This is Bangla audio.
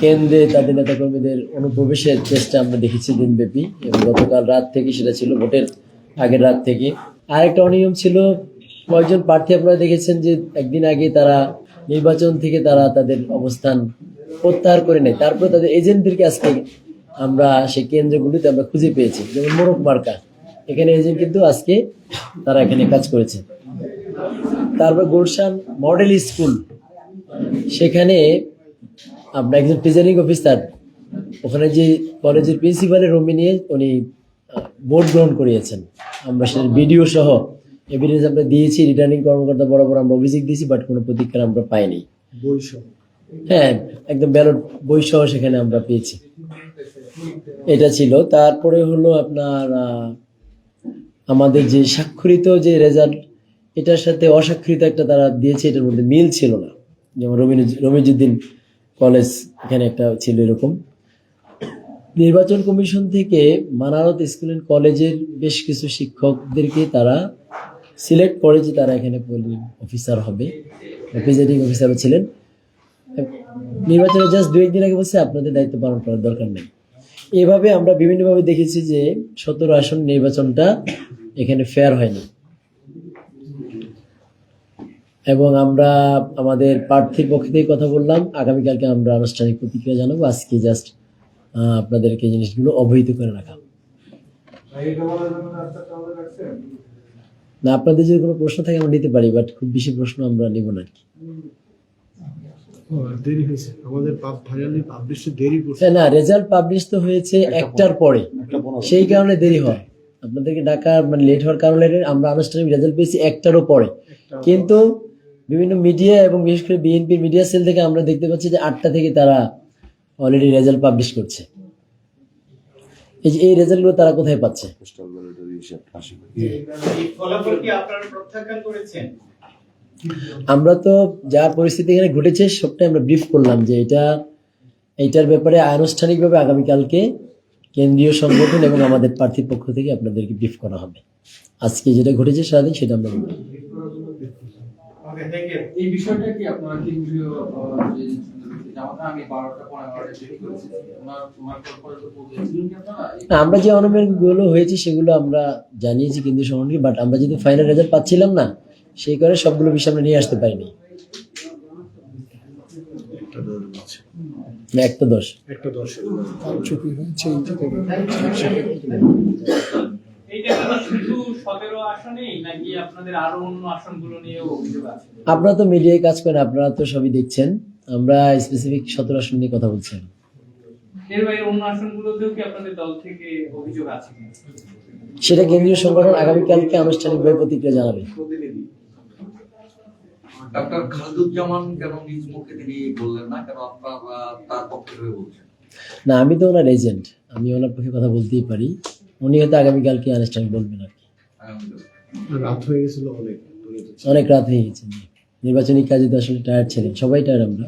কেন্দ্রে তাদের নেতাকর্মীদের অনুপ্রবেশের চেষ্টা আমরা দেখেছি দিনব্যাপী, এবং গতকাল রাত থেকে সেটা ছিল ভোটের আগের রাত থেকে। আরেকটা অনিয়ম ছিল, কয়েকজন প্রার্থী আপনারা দেখেছেন যে একদিন আগে তারা নির্বাচন থেকে তারা তাদের অবস্থান প্রত্যাহার করে নেয়, তারপরে তাদের এজেন্টদেরকে আজকে আমরা সেই কেন্দ্রগুলিতে আমরা খুঁজে পেয়েছি। যেমন মোরক মার্কা, এখানে এজেন্ট কিন্তু আজকে তারা এখানে কাজ করেছে। তারপর গুলশান মডেল স্কুল, সেখানে আমরা একজন প্রিজাইডিং অফিসার ওখানে যে কলেজের প্রিন্সিপালের রুমে নিয়ে উনি ভোট গ্রহণ করিয়েছেন। আমরা সেটার ভিডিও সহ এভিডেন্স আমরা দিয়েছি, রিটার্নিং কর্মকর্তা বরাবর আমরা অভিযোগ দিয়েছি, বাট কোনো প্রতিক্রিয়া আমরা পাইনি। হ্যাঁ, একদম ব্যালট বই সহ সেখানে আমরা পেয়েছি। এটা ছিল। তারপরে হলো আপনার আমাদের যে স্বাক্ষরিত যে রেজাল্ট, এটার সাথে অস্বাক্ষরিত একটা তারা দিয়েছে, এটার মধ্যে মিল ছিল না। যেমন রমিজউদ্দিন কলেজ এখানে একটা ছিল এরকম। নির্বাচন কমিশন থেকে মানারত স্কুল অ্যান্ড কলেজের বেশ কিছু শিক্ষকদেরকে তারা সিলেক্ট করে যে তারা এখানে পোলিং অফিসার হবে, প্রিজাইডিং অফিসারও ছিলেন। নির্বাচনে জাস্ট 2-1 দিন আগে বলছে আপনাদের দায়িত্ব পালন করার দরকার নেই। এভাবে আমরা বিভিন্নভাবে দেখেছি যে 17 আসন নির্বাচনটা এখানে ফেয়ার হয়নি, এবং আমরা আমাদের প্রার্থীর পক্ষ থেকে কথা বললাম। আগামীকালকে আমরা আনুষ্ঠানিক প্রতিক্রিয়া জানাবো। আজকে জাস্ট আপনাদেরকে জিনিসগুলো অবহিত করে রাখা। না, আপনাদের যদি কোনো প্রশ্ন থাকে আমরা নিতে পারি, বাট খুব বেশি প্রশ্ন আমরা নিব না আর কি। না, রেজাল্ট পাবলিশ তো হয়েছে 1টার পরে, সেই কারণে দেরি হয়। আপনাদেরকে ডাকা মানে লেট হওয়ার কারণে আমরা আনুষ্ঠানিক রেজাল্ট পেয়েছি 1টারও পরে, কিন্তু বিভিন্ন মিডিয়া এবং বিশেষ করে বিএনপির মিডিয়া সেল থেকে আমরা দেখতে পাচ্ছি যে 8টা থেকে তারা অলরেডি রেজাল্ট পাবলিশ করছে। এই যে এই রেজাল্টগুলো তারা কোথায় পাচ্ছে? আমরা তো যা পরিস্থিতি এখানে ঘটেছে সবটাই আমরা ব্রিফ করলাম যে এইটার ব্যাপারে আনুষ্ঠানিকভাবে আগামীকালকে কেন্দ্রীয় সংগঠন এবং আমাদের প্রার্থীর পক্ষ থেকে আপনাদেরকে ব্রিফ করা হবে। আজকে যেটা ঘটেছে সারাদিন সেটা আমরা বলবো। এই বিষয়টা কি আপনারা কেন্দ্রীয় আমরা যে অনুমানগুলো হয়েছে সেগুলো আমরা জানিয়েছি কেন্দ্রীয় সংগঠনকে, বাট আমরা যদি ফাইনাল রেজাল্ট পাচ্ছিলাম না, সেই কারণে সবগুলো বিষয় আমরা নিয়ে আসতে পারিনি। একটা দোষ আপনারা তো মিডিয়ায় কাজ করেন, আপনারা তো সবই দেখছেন। আমরা স্পেসিফিক 17 আসন নিয়ে কথা বলছি। সেটা কেন্দ্রীয় সংগঠন আগামীকালকে আনুষ্ঠানিকভাবে প্রতিক্রিয়া জানাবে। ডক্টর খালেদুজ্জামান কেন নিজ মুখে তিনি বললেন না, কেন আপনারা তার পক্ষে বলছেন? না, আমি তো ওনার এজেন্ট, আমি ওনার পক্ষে কথা বলতেই পারি। উনি হয়তো আগামীকালকে আনুষ্ঠানিক বলবেন আর কি। রাত হয়ে গেছিল, অনেক রাত হয়ে গেছে। নির্বাচনী কাজে তো আসলে টায়ার্ড ছিলেন, সবাই টায়ার্ড আমরা।